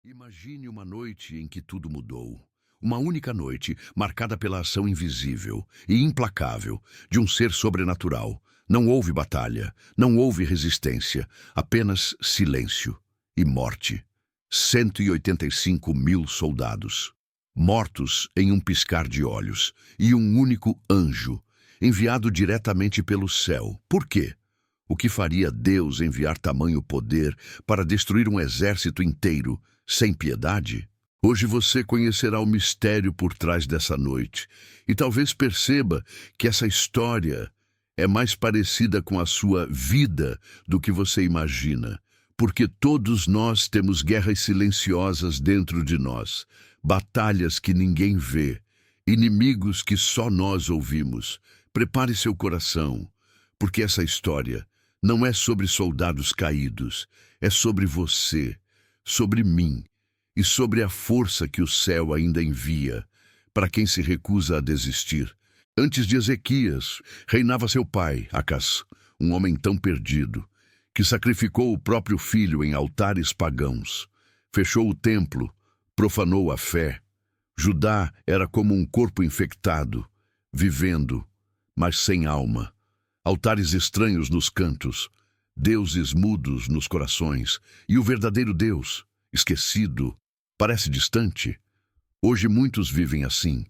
Imagine uma noite em que tudo mudou. Uma única noite, marcada pela ação invisível e implacável de um ser sobrenatural. Não houve batalha, não houve resistência, apenas silêncio e morte. 185 mil soldados, mortos em um piscar de olhos, e um único anjo, enviado diretamente pelo céu. Por quê? O que faria Deus enviar tamanho poder para destruir um exército inteiro, sem piedade? Hoje você conhecerá o mistério por trás dessa noite e talvez perceba que essa história é mais parecida com a sua vida do que você imagina, porque todos nós temos guerras silenciosas dentro de nós, batalhas que ninguém vê, inimigos que só nós ouvimos. Prepare seu coração, porque essa história não é sobre soldados caídos, é sobre você, sobre mim e sobre a força que o céu ainda envia para quem se recusa a desistir. Antes de Ezequias, reinava seu pai, Acás, um homem tão perdido, que sacrificou o próprio filho em altares pagãos, fechou o templo, profanou a fé. Judá era como um corpo infectado, vivendo, mas sem alma. Altares estranhos nos cantos, deuses mudos nos corações, e o verdadeiro Deus, esquecido, parece distante. Hoje muitos vivem assim.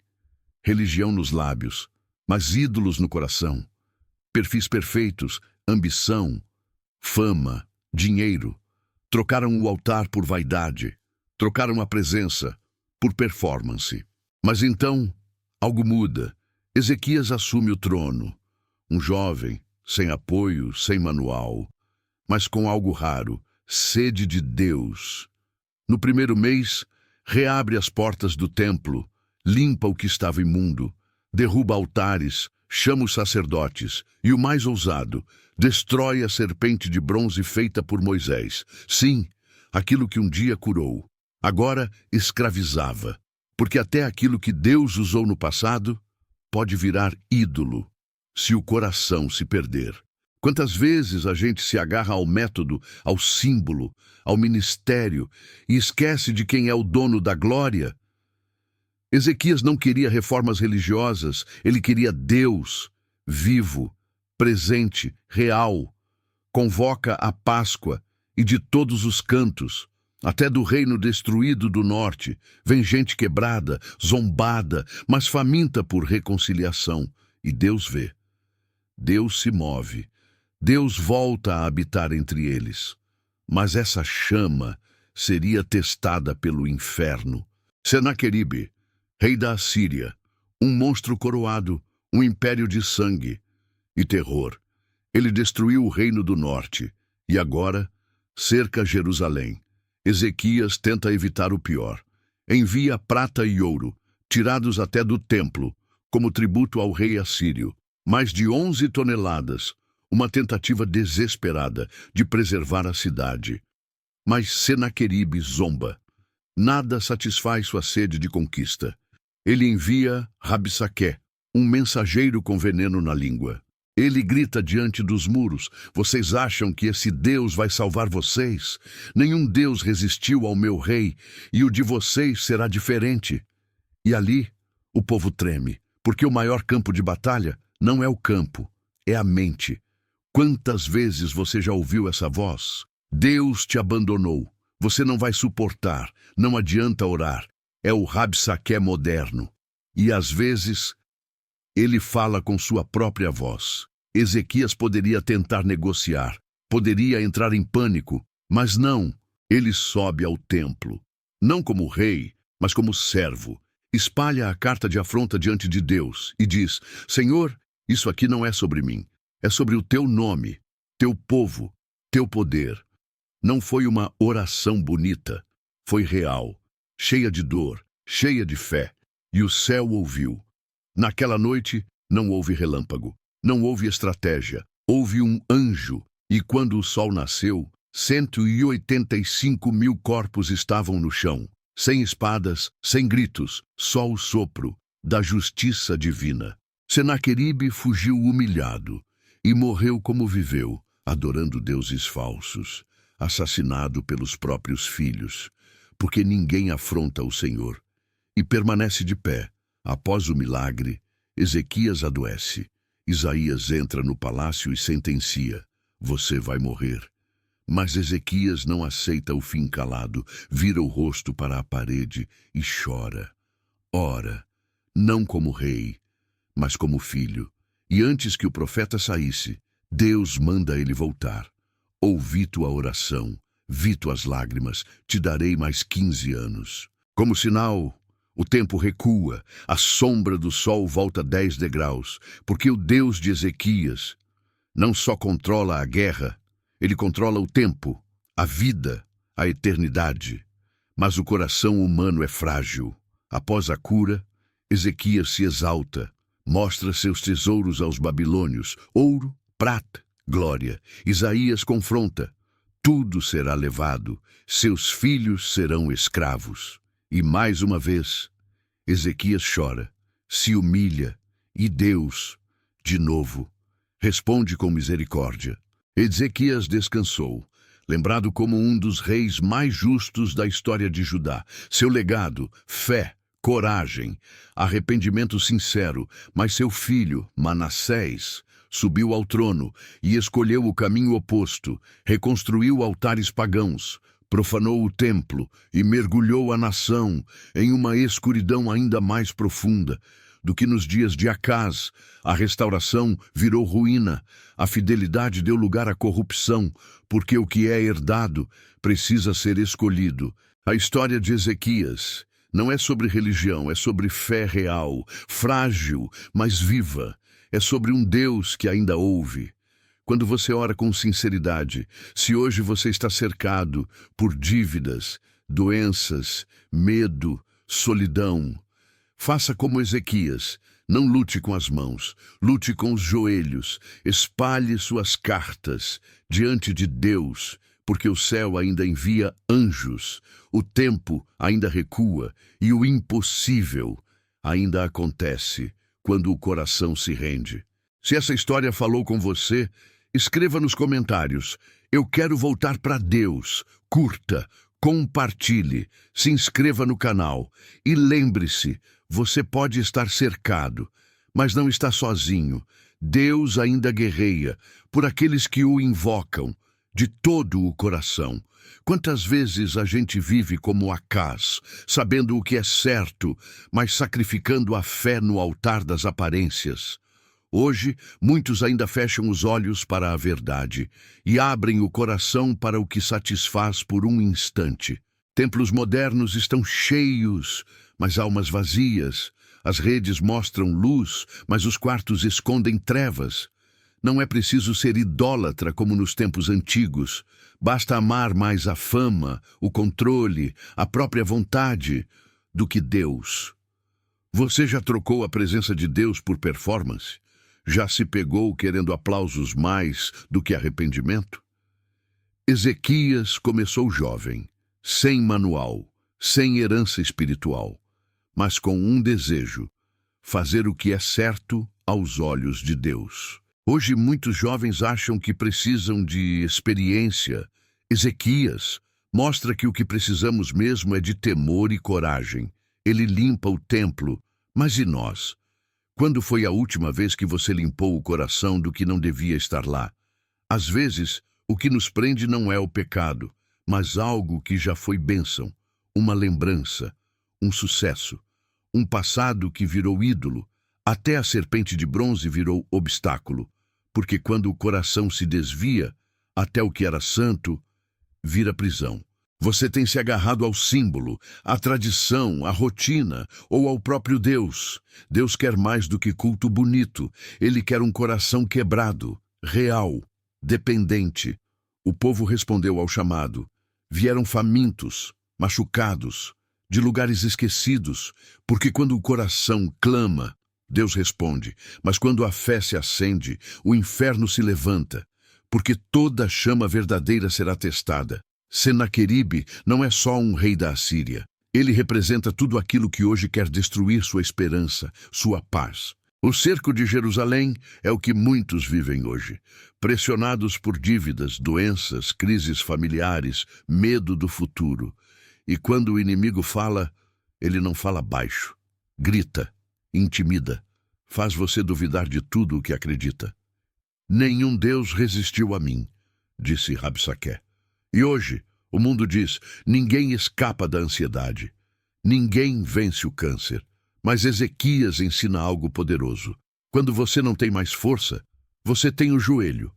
Religião nos lábios, mas ídolos no coração. Perfis perfeitos, ambição, fama, dinheiro. Trocaram o altar por vaidade. Trocaram a presença por performance. Mas então, algo muda. Ezequias assume o trono. Um jovem, sem apoio, sem manual, mas com algo raro, sede de Deus. No primeiro mês, reabre as portas do templo, limpa o que estava imundo, derruba altares, chama os sacerdotes e, o mais ousado, destrói a serpente de bronze feita por Moisés. Sim, aquilo que um dia curou, agora escravizava, porque até aquilo que Deus usou no passado pode virar ídolo se o coração se perder. Quantas vezes a gente se agarra ao método, ao símbolo, ao ministério e esquece de quem é o dono da glória? Ezequias não queria reformas religiosas, ele queria Deus, vivo, presente, real. Convoca a Páscoa e de todos os cantos, até do reino destruído do norte, vem gente quebrada, zombada, mas faminta por reconciliação. E Deus vê. Deus se move. Deus volta a habitar entre eles. Mas essa chama seria testada pelo inferno. Senaqueribe, rei da Assíria, um monstro coroado, um império de sangue e terror. Ele destruiu o reino do norte e agora cerca Jerusalém. Ezequias tenta evitar o pior. Envia prata e ouro, tirados até do templo, como tributo ao rei assírio. Mais de 11 toneladas, uma tentativa desesperada de preservar a cidade. Mas Senaqueribe zomba. Nada satisfaz sua sede de conquista. Ele envia Rabsaqué, um mensageiro com veneno na língua. Ele grita diante dos muros: vocês acham que esse Deus vai salvar vocês? Nenhum Deus resistiu ao meu rei, e o de vocês será diferente. E ali, o povo treme, porque o maior campo de batalha não é o campo, é a mente. Quantas vezes você já ouviu essa voz? Deus te abandonou. Você não vai suportar. Não adianta orar. É o Rabsaqué moderno. E às vezes, ele fala com sua própria voz. Ezequias poderia tentar negociar. Poderia entrar em pânico. Mas não. Ele sobe ao templo. Não como rei, mas como servo. Espalha a carta de afronta diante de Deus e diz: Senhor, isso aqui não é sobre mim. É sobre o teu nome, teu povo, teu poder. Não foi uma oração bonita. Foi real, cheia de dor, cheia de fé. E o céu ouviu. Naquela noite, não houve relâmpago, não houve estratégia. Houve um anjo. E quando o sol nasceu, 185 mil corpos estavam no chão. Sem espadas, sem gritos, só o sopro da justiça divina. Senaqueribe fugiu humilhado e morreu como viveu, adorando deuses falsos, assassinado pelos próprios filhos. porque ninguém afronta o Senhor. E permanece de pé. Após o milagre, Ezequias adoece. Isaías entra no palácio e sentencia: você vai morrer. Mas Ezequias não aceita o fim calado, vira o rosto para a parede e chora. Ora, não como rei, mas como filho. E antes que o profeta saísse, Deus manda ele voltar. Ouvi tua oração, vi tuas lágrimas, te darei mais 15 anos. Como sinal, o tempo recua, a sombra do sol volta 10 degraus, porque o Deus de Ezequias não só controla a guerra, ele controla o tempo, a vida, a eternidade. Mas o coração humano é frágil. Após a cura, Ezequias se exalta, mostra seus tesouros aos babilônios, ouro, prata, glória. Isaías confronta: tudo será levado, seus filhos serão escravos. E mais uma vez, Ezequias chora, se humilha, e Deus, de novo, responde com misericórdia. Ezequias descansou, lembrado como um dos reis mais justos da história de Judá. Seu legado, fé, coragem, arrependimento sincero. Mas seu filho, Manassés, subiu ao trono e escolheu o caminho oposto, reconstruiu altares pagãos, profanou o templo e mergulhou a nação em uma escuridão ainda mais profunda do que nos dias de Acaz. A restauração virou ruína, a fidelidade deu lugar à corrupção, porque o que é herdado precisa ser escolhido. A história de Ezequias não é sobre religião, é sobre fé real, frágil, mas viva. É sobre um Deus que ainda ouve. Quando você ora com sinceridade, se hoje você está cercado por dívidas, doenças, medo, solidão, faça como Ezequias. Não lute com as mãos, lute com os joelhos. Espalhe suas cartas diante de Deus, porque o céu ainda envia anjos, o tempo ainda recua e o impossível ainda acontece quando o coração se rende. Se essa história falou com você, escreva nos comentários: eu quero voltar para Deus. Curta, compartilhe, se inscreva no canal e lembre-se, você pode estar cercado, mas não está sozinho. Deus ainda guerreia por aqueles que o invocam de todo o coração. Quantas vezes a gente vive como Acaz, sabendo o que é certo, mas sacrificando a fé no altar das aparências? Hoje, muitos ainda fecham os olhos para a verdade e abrem o coração para o que satisfaz por um instante. Templos modernos estão cheios, mas almas vazias. As redes mostram luz, mas os quartos escondem trevas. Não é preciso ser idólatra como nos tempos antigos. Basta amar mais a fama, o controle, a própria vontade do que Deus. Você já trocou a presença de Deus por performance? Já se pegou querendo aplausos mais do que arrependimento? Ezequias começou jovem, sem manual, sem herança espiritual, mas com um desejo: fazer o que é certo aos olhos de Deus. Hoje muitos jovens acham que precisam de experiência. Ezequias mostra que o que precisamos mesmo é de temor e coragem. Ele limpa o templo, mas e nós? Quando foi a última vez que você limpou o coração do que não devia estar lá? Às vezes, o que nos prende não é o pecado, mas algo que já foi bênção, uma lembrança, um sucesso, um passado que virou ídolo. Até a serpente de bronze virou obstáculo, porque quando o coração se desvia, até o que era santo vira prisão. Você tem se agarrado ao símbolo, à tradição, à rotina ou ao próprio Deus. Deus quer mais do que culto bonito. Ele quer um coração quebrado, real, dependente. O povo respondeu ao chamado. Vieram famintos, machucados, de lugares esquecidos, porque quando o coração clama, Deus responde. Mas quando a fé se acende, o inferno se levanta, porque toda chama verdadeira será testada. Senaqueribe não é só um rei da Assíria. Ele representa tudo aquilo que hoje quer destruir sua esperança, sua paz. O cerco de Jerusalém é o que muitos vivem hoje, pressionados por dívidas, doenças, crises familiares, medo do futuro. E quando o inimigo fala, ele não fala baixo. Grita, intimida, faz você duvidar de tudo o que acredita. Nenhum Deus resistiu a mim, disse Rabsaqué. E hoje, o mundo diz, ninguém escapa da ansiedade. Ninguém vence o câncer. Mas Ezequias ensina algo poderoso. Quando você não tem mais força, você tem o joelho.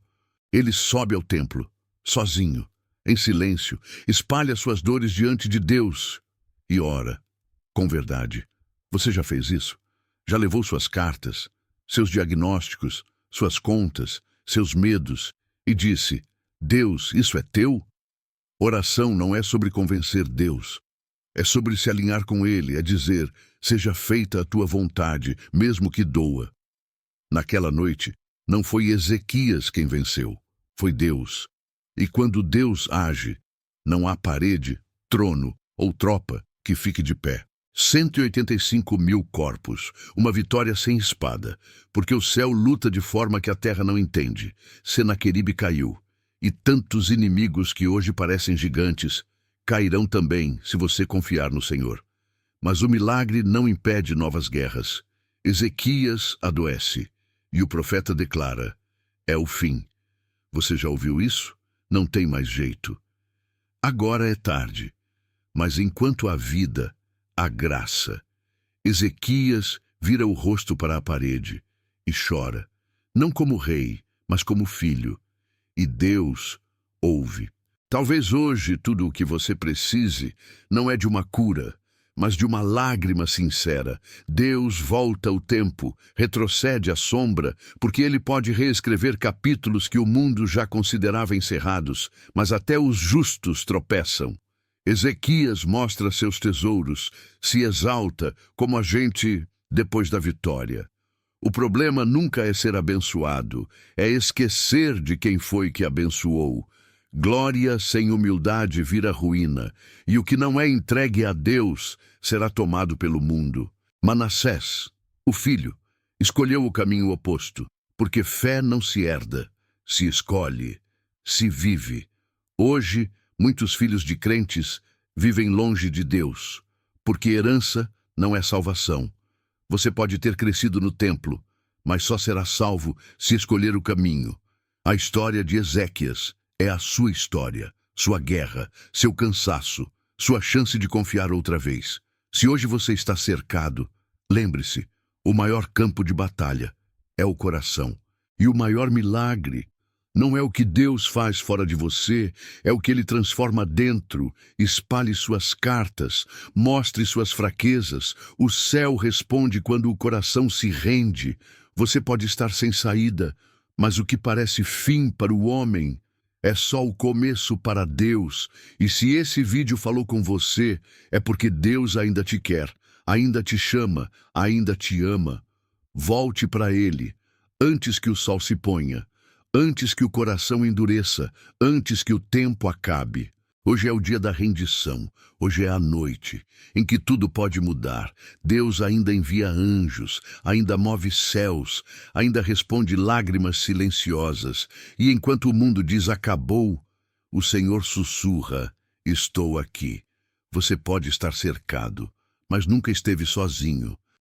Ele sobe ao templo, sozinho, em silêncio, espalha suas dores diante de Deus e ora, com verdade. Você já fez isso? Já levou suas cartas, seus diagnósticos, suas contas, seus medos e disse, Deus, isso é teu? Oração não é sobre convencer Deus. É sobre se alinhar com Ele, é dizer, seja feita a tua vontade, mesmo que doa. Naquela noite, não foi Ezequias quem venceu, foi Deus. E quando Deus age, não há parede, trono ou tropa que fique de pé. 185.000 corpos, uma vitória sem espada, porque o céu luta de forma que a terra não entende. Senaqueribe caiu, e tantos inimigos que hoje parecem gigantes, cairão também se você confiar no Senhor. Mas o milagre não impede novas guerras. Ezequias adoece, e o profeta declara, é o fim. Você já ouviu isso? Não tem mais jeito. Agora é tarde, mas enquanto há vida, há graça. Ezequias vira o rosto para a parede e chora, não como rei, mas como filho. E Deus ouve. Talvez hoje tudo o que você precise não é de uma cura, mas de uma lágrima sincera. Deus volta o tempo, retrocede a sombra, porque Ele pode reescrever capítulos que o mundo já considerava encerrados, mas até os justos tropeçam. Ezequias mostra seus tesouros, se exalta como a gente depois da vitória. O problema nunca é ser abençoado, é esquecer de quem foi que abençoou. Glória sem humildade vira ruína, e o que não é entregue a Deus será tomado pelo mundo. Manassés, o filho, escolheu o caminho oposto, porque fé não se herda, se escolhe, se vive. Hoje, muitos filhos de crentes vivem longe de Deus, porque herança não é salvação. Você pode ter crescido no templo, mas só será salvo se escolher o caminho. A história de Ezequias é a sua história, sua guerra, seu cansaço, sua chance de confiar outra vez. Se hoje você está cercado, lembre-se, o maior campo de batalha é o coração. E o maior milagre não é o que Deus faz fora de você, é o que Ele transforma dentro. Espalhe suas cartas, mostre suas fraquezas. O céu responde quando o coração se rende. Você pode estar sem saída, mas o que parece fim para o homem é só o começo para Deus. E se esse vídeo falou com você, é porque Deus ainda te quer, ainda te chama, ainda te ama. Volte para Ele, antes que o sol se ponha. Antes que o coração endureça, antes que o tempo acabe. Hoje é o dia da rendição, hoje é a noite, em que tudo pode mudar. Deus ainda envia anjos, ainda move céus, ainda responde lágrimas silenciosas. E enquanto o mundo diz acabou, o Senhor sussurra, estou aqui. Você pode estar cercado, mas nunca esteve sozinho.